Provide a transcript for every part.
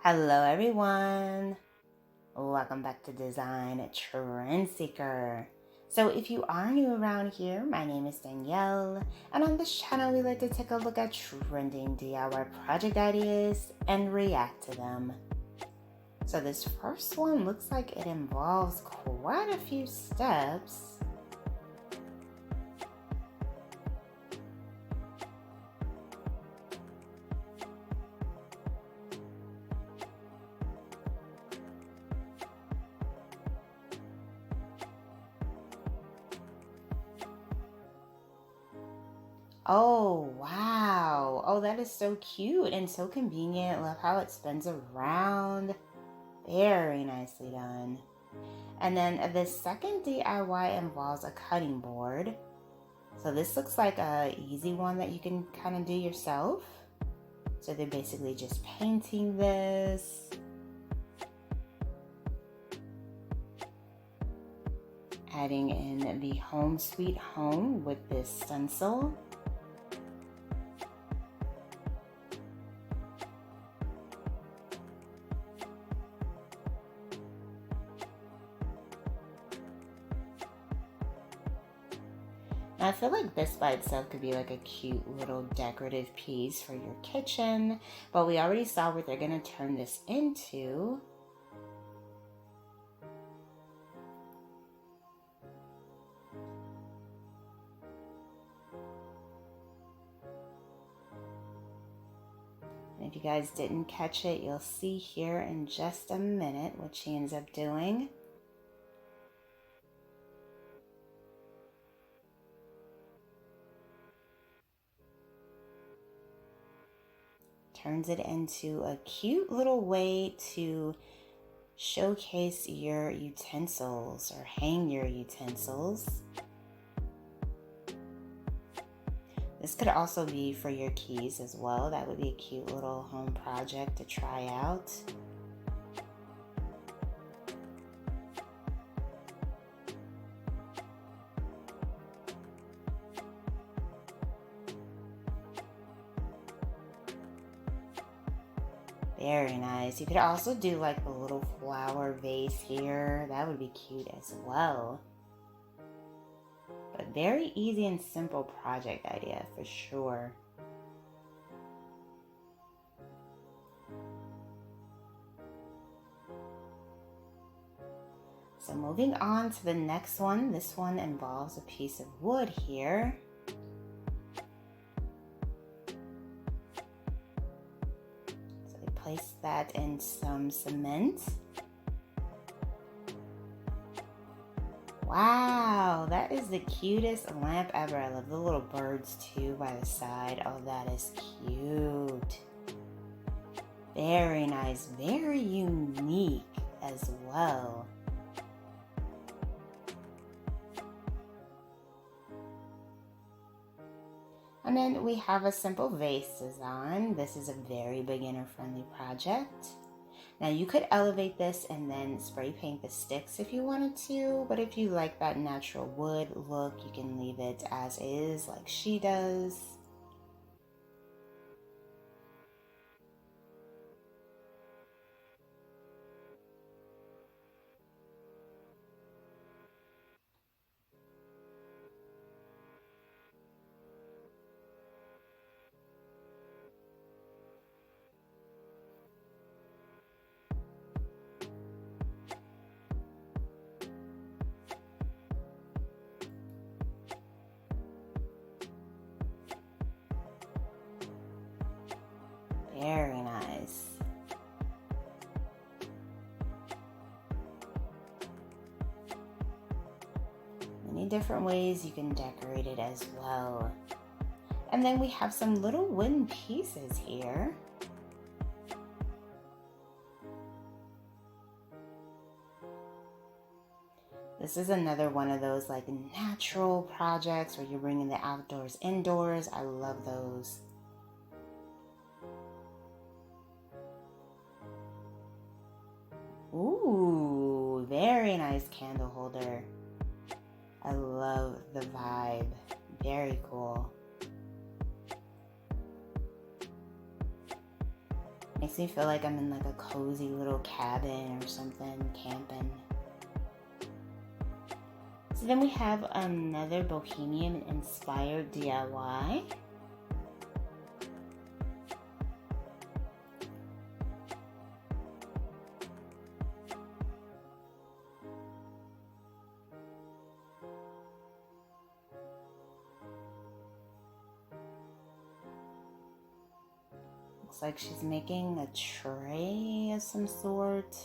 Hello everyone, welcome back to Design Trend Seeker. So if you are new around here, my name is Danielle, and on this channel we like to take a look at trending DIY project ideas and react to them. So this first one looks like it involves quite a few steps. Oh, wow. Oh, that is so cute and so convenient. Love how it spins around. Very nicely done. And then the second DIY involves a cutting board. So this looks like a easy one that you can kind of do yourself. So they're basically just painting this. Adding in the Home Sweet Home with this stencil. I feel like this by itself could be like a cute little decorative piece for your kitchen, but we already saw what they're gonna turn this into. And if you guys didn't catch it, you'll see here in just a minute what she ends up doing. Turns it into a cute little way to showcase your utensils or hang your utensils. This could also be for your keys as well. That would be a cute little home project to try out. Very nice. You could also do like a little flower vase here. That would be cute as well. But very easy and simple project idea for sure. So moving on to the next one. This one involves a piece of wood here. Place that in some cement. Wow, that is the cutest lamp ever. I love the little birds too by the side. Oh, that is cute. Very nice, very unique as well. And then we have a simple vase design. This is a very beginner-friendly project. Now you could elevate this and then spray paint the sticks if you wanted to, but if you like that natural wood look, you can leave it as is like she does. Very nice. Many different ways you can decorate it as well. And then we have some little wooden pieces here. This is another one of those like natural projects where you're bringing the outdoors indoors. I love those. Ooh, very nice candle holder. I love the vibe. Very cool. I Makes me feel like I'm in like a cozy little cabin or something, camping. So then we have another Bohemian inspired DIY. Looks like she's making a tray of some sort.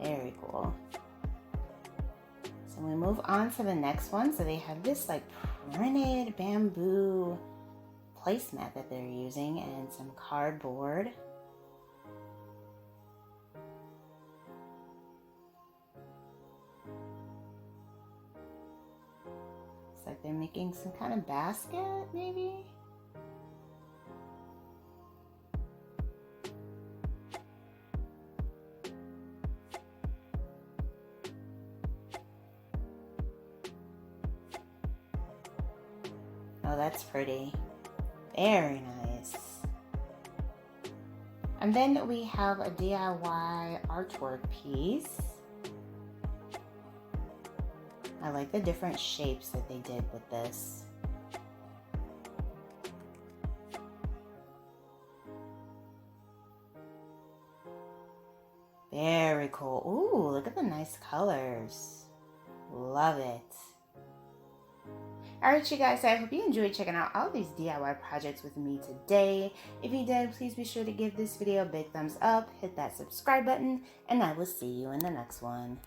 Very cool. So we move on to the next one. So they have this like printed bamboo placemat that they're using and some cardboard. It's like they're making some kind of basket, maybe? Oh, that's pretty. Very nice. And then we have a DIY artwork piece. I like the different shapes that they did with this. Very cool. Ooh, look at the nice colors. Love it. Alright, you guys, I hope you enjoyed checking out all these DIY projects with me today. If you did, please be sure to give this video a big thumbs up, hit that subscribe button, and I will see you in the next one.